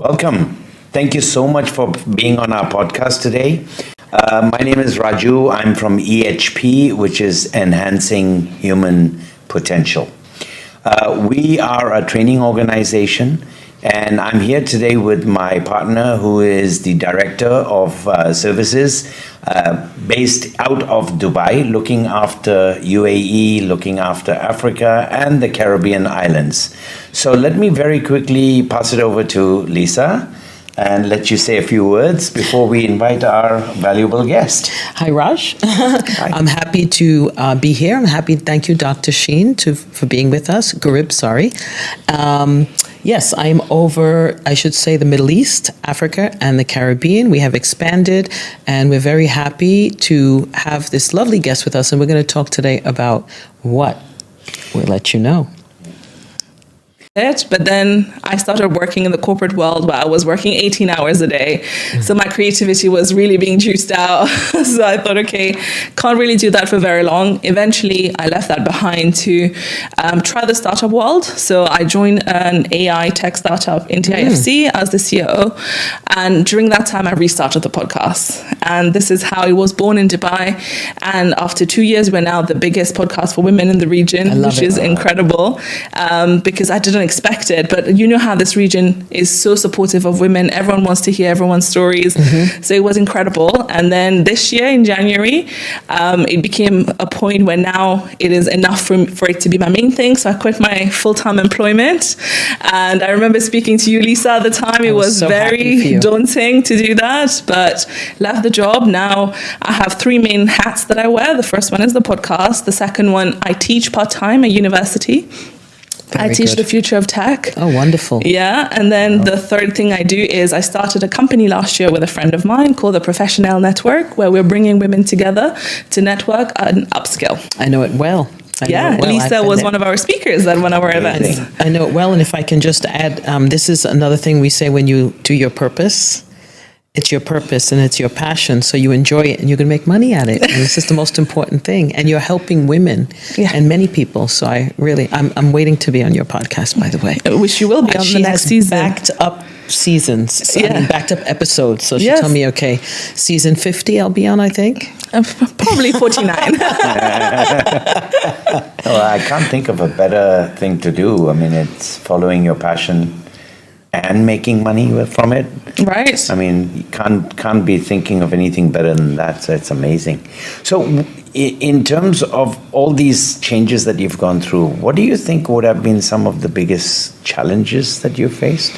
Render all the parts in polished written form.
Welcome. Thank you so much for being on our podcast today. My name is Raju. I'm from EHP, which is Enhancing Human Potential. We are a training organization, and I'm here today with my partner, who is the Director of Services based out of Dubai, looking after UAE, looking after Africa and the Caribbean islands. So let me very quickly pass it over to Liesa and let you say a few words before we invite our valuable guest. Hi, Raj. Hi. I'm happy to be here. I'm happy. Thank you, Dr.Sheen, for being with us. Gurrib, sorry. Yes, I'm over, I should say, the Middle East, Africa, and the Caribbean. We have expanded, and we're very happy to have this lovely guest with us. And we're going to talk today about what? We'll let you know. But then I started working in the corporate world where I was working 18 hours a day. So my creativity was really being juiced out. So I thought, okay, can't really do that for very long. Eventually, I left that behind to try the startup world. So I joined an AI tech startup in TIFC as the COO. And during that time, I restarted the podcast. And this is how it was born in Dubai. And after 2 years, we're now the biggest podcast for women in the region, which is incredible because I didn't expect it, but you know how this region is so supportive of women. Everyone wants to hear everyone's stories. So it was incredible. And then this year in January, it became a point where now it is enough for it to be my main thing. So I quit my full-time employment. And I remember speaking to you, Liesa, at the time. It was so very daunting to do that, but left the job. Now I have 3 main hats that I wear. The first one is the podcast. The second one, I teach part-time at university. I teach the future of tech. Oh, wonderful. Yeah. And then the third thing I do is I started a company last year with a friend of mine called the Professional Network, where we're bringing women together to network and upskill. I know it well. Liesa was one of our speakers at one of our events. I know it well. And if I can just add, this is another thing we say when you do your purpose. It's your purpose and it's your passion, so you enjoy it and you can make money at it. And this is the most important thing. And you're helping women and many people. So I'm waiting to be on your podcast, by the way. Which you will be on the next season. Backed up seasons, backed up episodes. So she told me, okay, season 50 I'll be on, I think. Probably 49. Well, I can't think of a better thing to do. I mean, it's following your passion and making money from it. Right. I mean, you can't be thinking of anything better than that. So it's amazing. So in terms of all these changes that you've gone through, what do you think would have been some of the biggest challenges that you faced?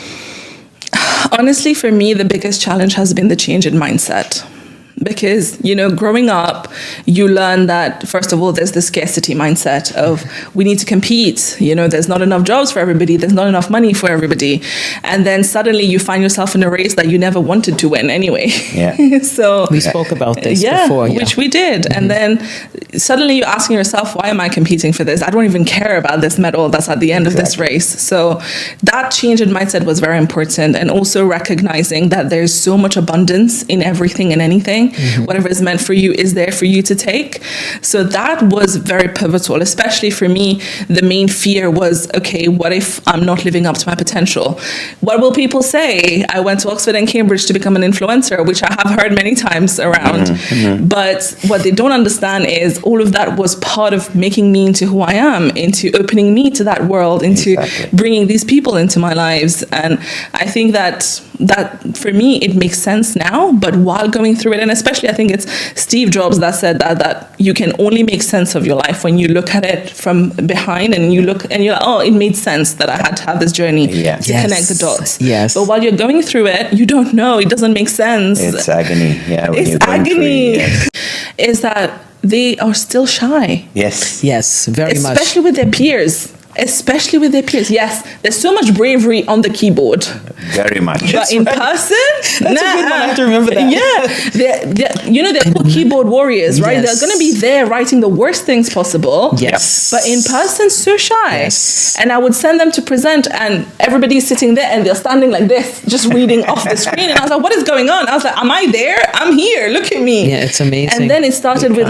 Honestly, for me, the biggest challenge has been the change in mindset. Because, growing up, you learn that, first of all, there's the scarcity mindset of we need to compete. There's not enough jobs for everybody. There's not enough money for everybody. And then suddenly you find yourself in a race that you never wanted to win anyway. Yeah. So we spoke about this before. Yeah. Which we did. And then suddenly you're asking yourself, why am I competing for this? I don't even care about this medal that's at the end of this race. So that change in mindset was very important. And also recognizing that there's so much abundance in everything and anything. Whatever is meant for you is there for you to take. So that was very pivotal, especially for me. The main fear was, okay, what if I'm not living up to my potential? What will people say? I went to Oxford and Cambridge to become an influencer, which I have heard many times around. But what they don't understand is all of that was part of making me into who I am, into opening me to that world, into bringing these people into my lives. And I think that for me, it makes sense now. But while going through it, and especially I think it's Steve Jobs that said that you can only make sense of your life when you look at it from behind and you look and you're like, oh, it made sense that I had to have this journey to connect the dots. Yes. But while you're going through it, you don't know. It doesn't make sense. It's agony. Yeah. It's agony. Is that they are still shy. Yes. Yes, very much. Especially with their peers. Especially with their peers. Yes, there's so much bravery on the keyboard. Very much. But in person, that's a good one. I have to remember that. Yeah, they're called keyboard warriors, right? Yes. They're going to be there writing the worst things possible. Yes. But in person, so shy. Yes. And I would send them to present, and everybody's sitting there, and they're standing like this, just reading off the screen. And I was like, "What is going on?" I was like, "Am I there? I'm here. Look at me." Yeah, it's amazing. And then it started with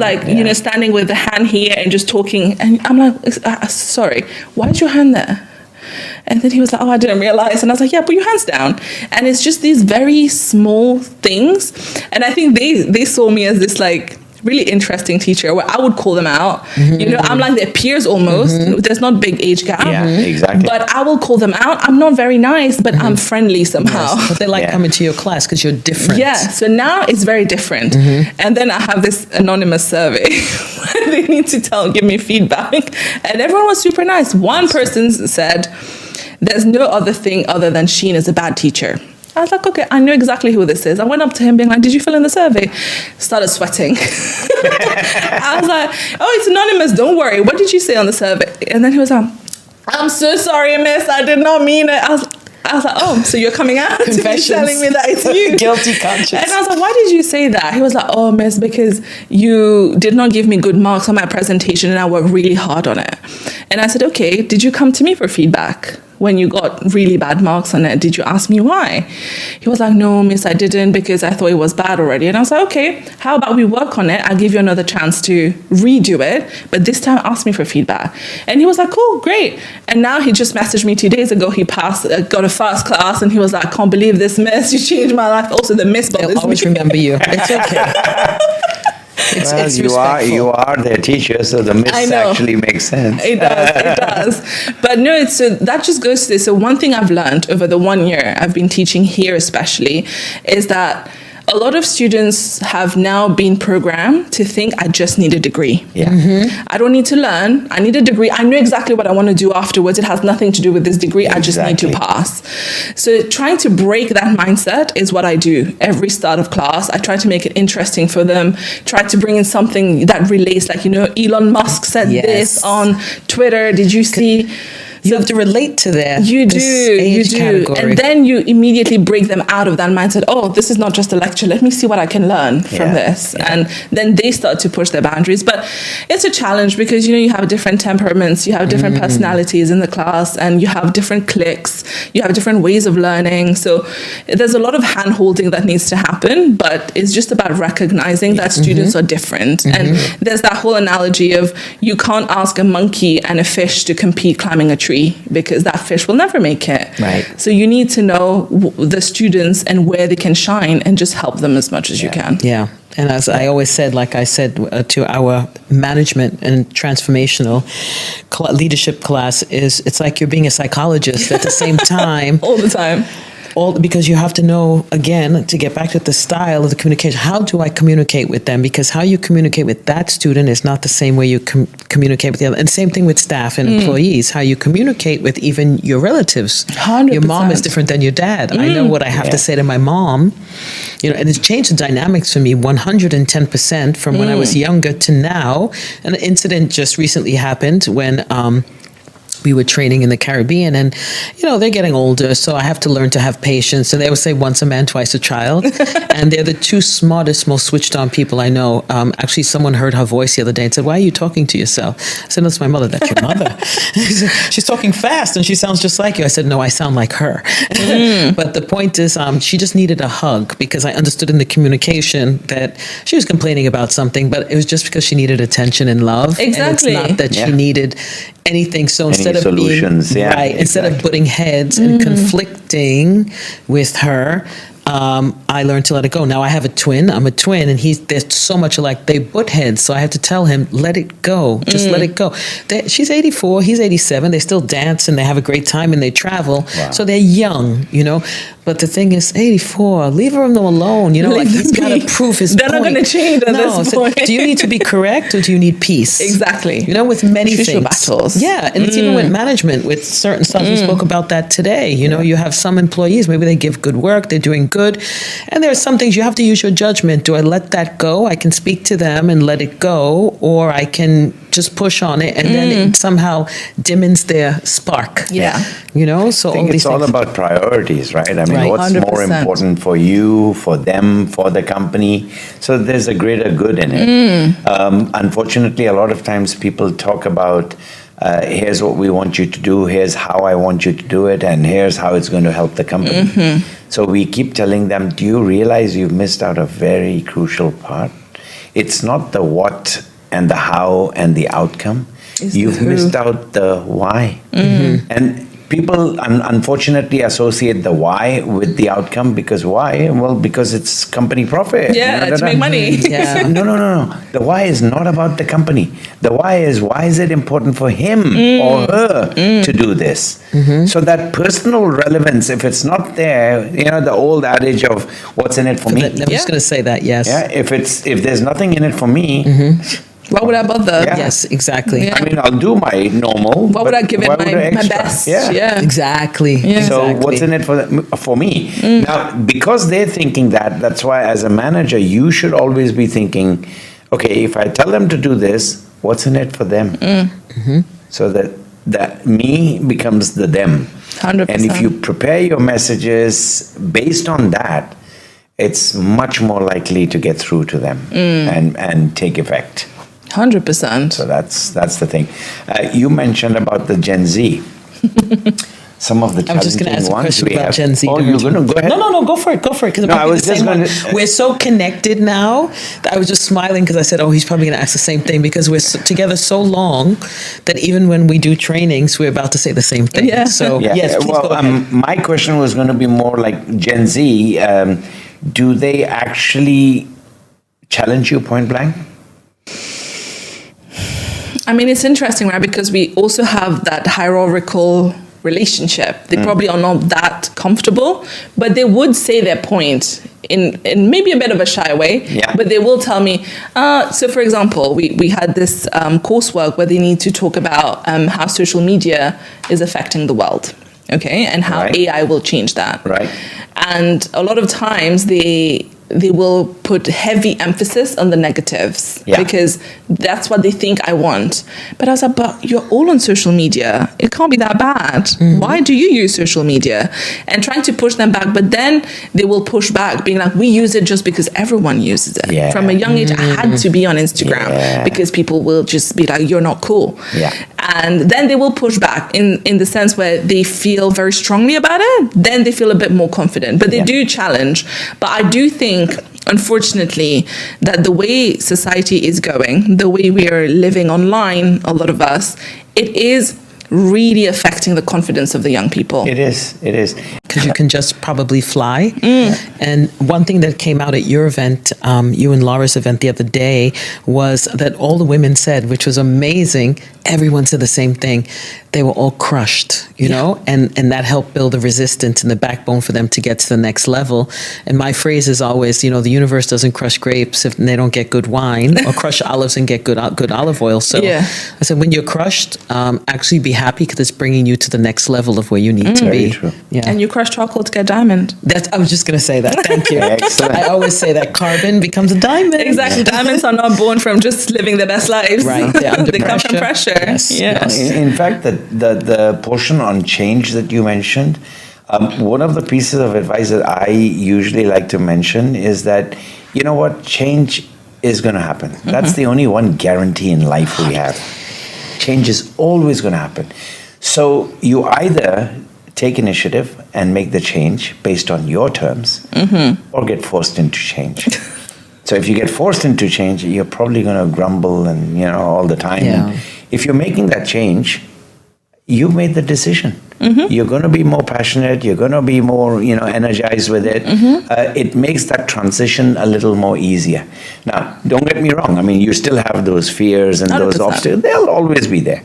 standing with the hand here and just talking. And I'm like, "Sorry, why is your hand there?" And then he was like, oh, I didn't realize. And I was like, yeah, put your hands down. And it's just these very small things. And I think they saw me as this like really interesting teacher where I would call them out. You know, I'm like their peers almost. There's not big age gap. Yeah, exactly. But I will call them out. I'm not very nice, but I'm friendly somehow. Yes, but they like coming to your class because you're different. Yeah, so now it's very different. And then I have this anonymous survey where they need to give me feedback. And everyone was super nice. One person said, there's no other thing other than Sheen is a bad teacher. I was like, okay, I know exactly who this is. I went up to him being like, did you fill in the survey? Started sweating. I was like, oh, it's anonymous. Don't worry. What did you say on the survey? And then he was like, I'm so sorry, miss. I did not mean it. I was like, oh, so you're coming out to be telling me that it's you. Guilty conscience. And I was like, why did you say that? He was like, oh, miss, because you did not give me good marks on my presentation and I worked really hard on it. And I said, okay, did you come to me for feedback? When you got really bad marks on it, did you ask me why? He was like, no, miss, I didn't because I thought it was bad already. And I was like, okay, how about we work on it? I'll give you another chance to redo it, but this time ask me for feedback. And he was like, cool, great. And now he just messaged me 2 days ago. He passed, got a first class, and he was like, I can't believe this, miss. You changed my life. Also, the miss bothers me. They'll always remember you. It's okay. It's you are their teacher, so the miss actually makes sense. It does. But no, so that just goes to this. So one thing I've learned over the 1 year I've been teaching here especially is that a lot of students have now been programmed to think I just need a degree. Yeah. I don't need to learn. I need a degree. I know exactly what I want to do afterwards. It has nothing to do with this degree. I just need to pass. So trying to break that mindset is what I do every start of class. I try to make it interesting for them. Try to bring in something that relates, like, you know, Elon Musk said this on Twitter. Did you see? You have to relate to that. You do. Category. And then you immediately break them out of that mindset. Oh, this is not just a lecture. Let me see what I can learn from this. Yeah. And then they start to push their boundaries. But it's a challenge because, you know, you have different temperaments, you have different personalities in the class, and you have different cliques, you have different ways of learning. So there's a lot of hand-holding that needs to happen, but it's just about recognizing that students are different. And there's that whole analogy of you can't ask a monkey and a fish to compete climbing a tree, because that fish will never make it. Right. So you need to know the students and where they can shine and just help them as much as you can. Yeah. And as I always said, like I said to our management and transformational leadership class, it's like you're being a psychologist at the same time. All the time. Because you have to know, again, to get back to the style of the communication, how do I communicate with them? Because how you communicate with that student is not the same way you communicate with the other. And same thing with staff and employees, how you communicate with even your relatives. 100%. Your mom is different than your dad. I know what I have to say to my mom, you know, and it's changed the dynamics for me 110% from when I was younger to now. An incident just recently happened when we were training in the Caribbean, and, you know, they're getting older, so I have to learn to have patience. And they would say once a man, twice a child. And they're the two smartest, most switched on people I know. Actually, someone heard her voice the other day and said, why are you talking to yourself? I said, no, it's my mother. That's your mother. She's talking fast and she sounds just like you. I said, no, I sound like her. But the point is, she just needed a hug, because I understood in the communication that she was complaining about something, but it was just because she needed attention and love. Exactly. And it's not that she needed anything. So instead of solutions, being, instead of butting heads and conflicting with her, I learned to let it go. Now I have a twin. I'm a twin, and they're so much alike. They butt heads, so I have to tell him, let it go. Just let it go. She's 84, he's 87. They still dance and they have a great time and they travel. Wow. So they're young, you know. But the thing is, 84, leave him alone. You know, like he's got to prove his They're point. not going to change at this point. Do you need to be correct or do you need peace? Exactly. You know, with many things. battles. Yeah, and it's even with management, with certain stuff. We spoke about that today. You know, you have some employees, maybe they give good work, they're doing good. And there are some things you have to use your judgment. Do I let that go? I can speak to them and let it go, or I can just push on it, and then it somehow dimmens their spark. Yeah. You know, so I think it's all about priorities, right? I mean, Right. what's 100%. more important for you, for them, for the company? So there's a greater good in it. Unfortunately, a lot of times people talk about, here's what we want you to do, here's how I want you to do it, and here's how it's going to help the company. So we keep telling them, do you realize you've missed out a very crucial part? It's not the what and the how and the outcome. You've missed out the why. And people unfortunately associate the why with the outcome. Because why? Well, because it's company profit. Yeah, to make money. Yeah. No. The why is not about the company. The why is it important for him or her to do this? So that personal relevance, if it's not there, the old adage of what's in it for me. I was just going to say that, yes. Yeah, if there's nothing in it for me, Why would I bother? Yeah. Yes, exactly. Yeah. I mean, I'll do my normal. Why would I give it why would I my extra? best? Yeah. Exactly. Yeah. So Exactly. what's in it for me? Now, because they're thinking that, that's why as a manager, you should always be thinking, okay, if I tell them to do this, what's in it for them? So that me becomes the them. 100%. And if you prepare your messages based on that, it's much more likely to get through to them and take effect. 100%. So that's the thing. You mentioned about the Gen Z. Some of the I was just going to challenging ask a ones question we about have. Gen Z. Oh, you're going to go ahead? No, go for it. Because No, I was just going to. We're so connected now that I was just smiling because I said, oh, he's probably going to ask the same thing because we're together so long that even when we do trainings, we're about to say the same thing. Yeah. So, Yeah. yes, please Well, go ahead. my question was going to be more like Gen Z. Do they actually challenge you point blank? I mean, it's interesting, right? Because we also have that hierarchical relationship. They probably are not that comfortable, but they would say their point in maybe a bit of a shy way. Yeah. But they will tell me. So, for example, we had this coursework where they need to talk about how social media is affecting the world. Okay, and how Right. AI will change that. Right. And a lot of times they will put heavy emphasis on the negatives Yeah. because that's what they think I want. But I was like, but you're all on social media. It can't be that bad. Why do you use social media? And trying to push them back, but then they will push back, being like, we use it just because everyone uses it. Yeah. From a young age, I had to be on Instagram Yeah. because people will just be like, you're not cool. Yeah. And then they will push back in the sense where they feel very strongly about it. Then they feel a bit more confident, but they Yeah. do challenge. But I do think, unfortunately, that the way society is going, the way we are living online, a lot of us, it is really affecting the confidence of the young people. It is. Because you can just probably fly. And one thing that came out at your event, you and Laura's event the other day, was that all the women said, which was amazing, everyone said the same thing. They were all crushed, you know, and that helped build the resistance and the backbone for them to get to the next level. And my phrase is always, the universe doesn't crush grapes if they don't get good wine, or crush olives and get good olive oil. So Yeah. I said, when you're crushed, actually be happy because it's bringing you to the next level of where you need to Very be. true. Yeah. And you crush charcoal to get diamond. I was just going to say that. Thank you. Excellent. I always say that carbon becomes a diamond. Exactly. Diamonds are not born from just living their best lives. Right. They're under They come from pressure. Yes. Yes. In fact, the portion on change that you mentioned, one of the pieces of advice that I usually like to mention is that, you know what, change is going to happen. That's the only one guarantee in life we have. Change is always going to happen. So you either take initiative and make the change based on your terms, or get forced into change. So if you get forced into change, you're probably going to grumble and all the time. Yeah. And if you're making that change, you made the decision. You're going to be more passionate. You're going to be more energized with it. It makes that transition a little more easier. Now, don't get me wrong. I mean, you still have those fears and those 100%. obstacles. They'll always be there.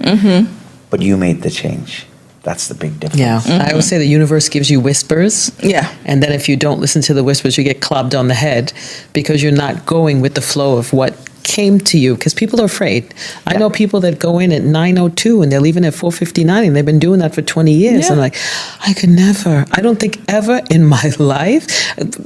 But you made the change. That's the big difference. Yeah. I always say the universe gives you whispers. Yeah. And then if you don't listen to the whispers, you get clubbed on the head because you're not going with the flow of what came to you, because people are afraid. I know people that go in at 9:02 and they're leaving at 4:59, and they've been doing that for 20 years. Yeah. I'm like, I could never. I don't think ever in my life.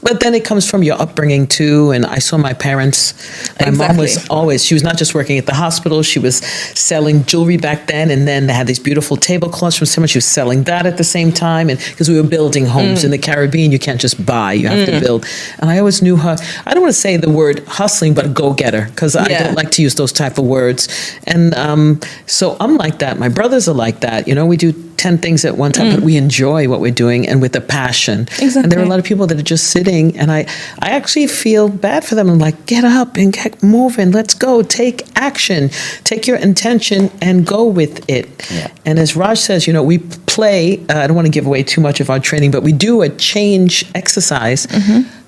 But then it comes from your upbringing too. And I saw my parents. My mom was Exactly. always. She was not just working at the hospital. She was selling jewelry back then, and then they had these beautiful tablecloths from someone. She was selling that at the same time, and because we were building homes in the Caribbean, you can't just buy. You have to build. And I always knew her. I don't want to say the word hustling, but go getter, because because I don't like to use those type of words. And so I'm like that. My brothers are like that. You know, we do 10 things at one time, but we enjoy what we're doing and with a passion. Exactly. And there are a lot of people that are just sitting, and I actually feel bad for them. I'm like, get up and get moving. Let's go. Take action. Take your intention and go with it. Yeah. And as Raj says, you know, we play, I don't want to give away too much of our training, but we do a change exercise.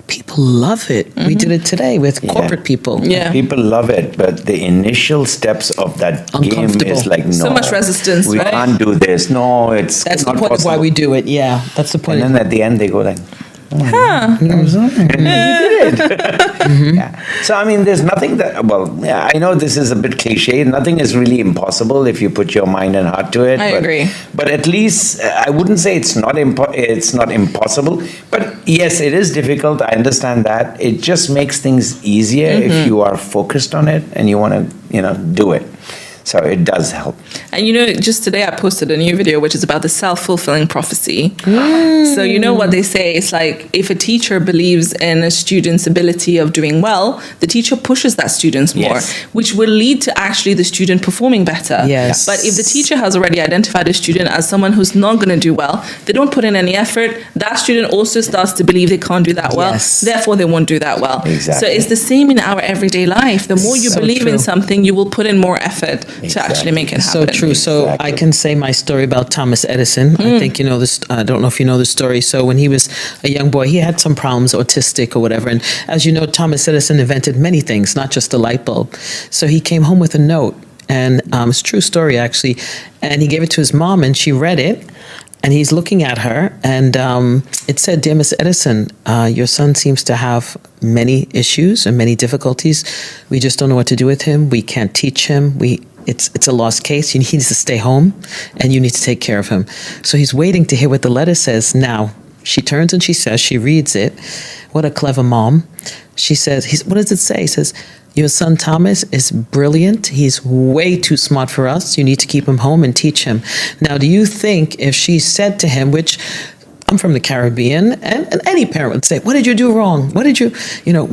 People love it. We did it today with corporate people. Yeah. People love it, but the initial steps of that game is like, no. So much resistance, we right? can't do this. No, it's That's not the point possible. of why we do it. Yeah, that's the point. And then at the end, they go like, yeah. So, I mean, there's nothing that, well, yeah, I know this is a bit cliche. Nothing is really impossible if you put your mind and heart to it. I agree. But at least, I wouldn't say it's not impossible. But yes, it is difficult. I understand that. It just makes things easier if you are focused on it and you want to, do it. So it does help. And just today I posted a new video which is about the self-fulfilling prophecy. So you know what they say, it's like if a teacher believes in a student's ability of doing well, the teacher pushes that student more, Yes. which will lead to actually the student performing better. Yes. But if the teacher has already identified a student as someone who's not going to do well, they don't put in any effort, that student also starts to believe they can't do that well, Yes. therefore they won't do that well. Exactly. So it's the same in our everyday life. The more you So believe true. in something, you will put in more effort to actually make it So happen. true. So Exactly. I can say my story about Thomas Edison. I think you know this. I don't know if you know the story. So when he was a young boy, he had some problems, autistic or whatever. And as you know, Thomas Edison invented many things, not just the light bulb. So he came home with a note, and it's a true story actually. And he gave it to his mom, and she read it. And he's looking at her, and it said, "Dear Miss Edison, your son seems to have many issues and many difficulties. We just don't know what to do with him. We can't teach him. It's a lost case. He needs to stay home, and you need to take care of him." So he's waiting to hear what the letter says. Now, she turns and she reads it. What a clever mom. She says, what does it say? It says, "Your son Thomas is brilliant. He's way too smart for us. You need to keep him home and teach him." Now, do you think if she said to him, which I'm from the Caribbean, and any parent would say, "What did you do wrong? What did you,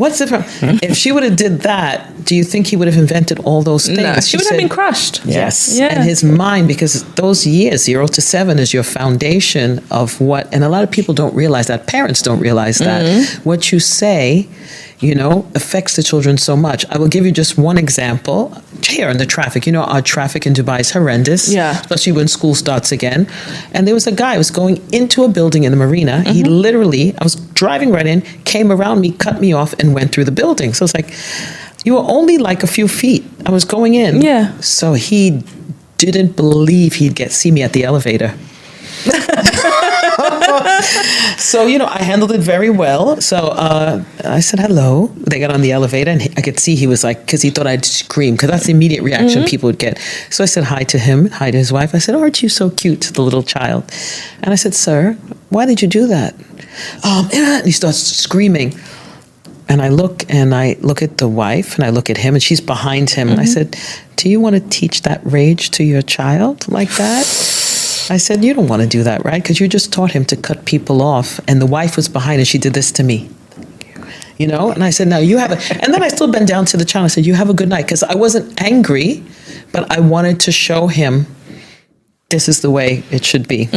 what's the problem?" If she would have did that, do you think he would have invented all those things? No, she would have been crushed. Yes. Yeah. And his mind, because those years, 0 to 7, is your foundation of what, and a lot of people don't realize that, parents don't realize that. What you say, affects the children so much. I will give you just one example. Here in the traffic, our traffic in Dubai is horrendous, especially when school starts again. And there was a guy who was going into a building in the marina. He literally, I was driving right in, came around me, cut me off, and went through the building. So it's like, you were only like a few feet. I was going in. Yeah. So he didn't believe he'd see me at the elevator. So, I handled it very well. So I said, hello. They got on the elevator, and I could see he was like, because he thought I'd scream, because that's the immediate reaction people would get. So I said hi to him, hi to his wife. I said, "Oh, aren't you so cute?" to the little child. And I said, "Sir, why did you do that?" And he starts screaming. And I look at the wife, and I look at him, and she's behind him. And I said, "Do you want to teach that rage to your child like that?" I said, "You don't want to do that, right? Because you just taught him to cut people off." And the wife was behind, and she did this to me. And I said, "Now you have a," and then I still bent down to the child. I said, "You have a good night," because I wasn't angry, but I wanted to show him this is the way it should be.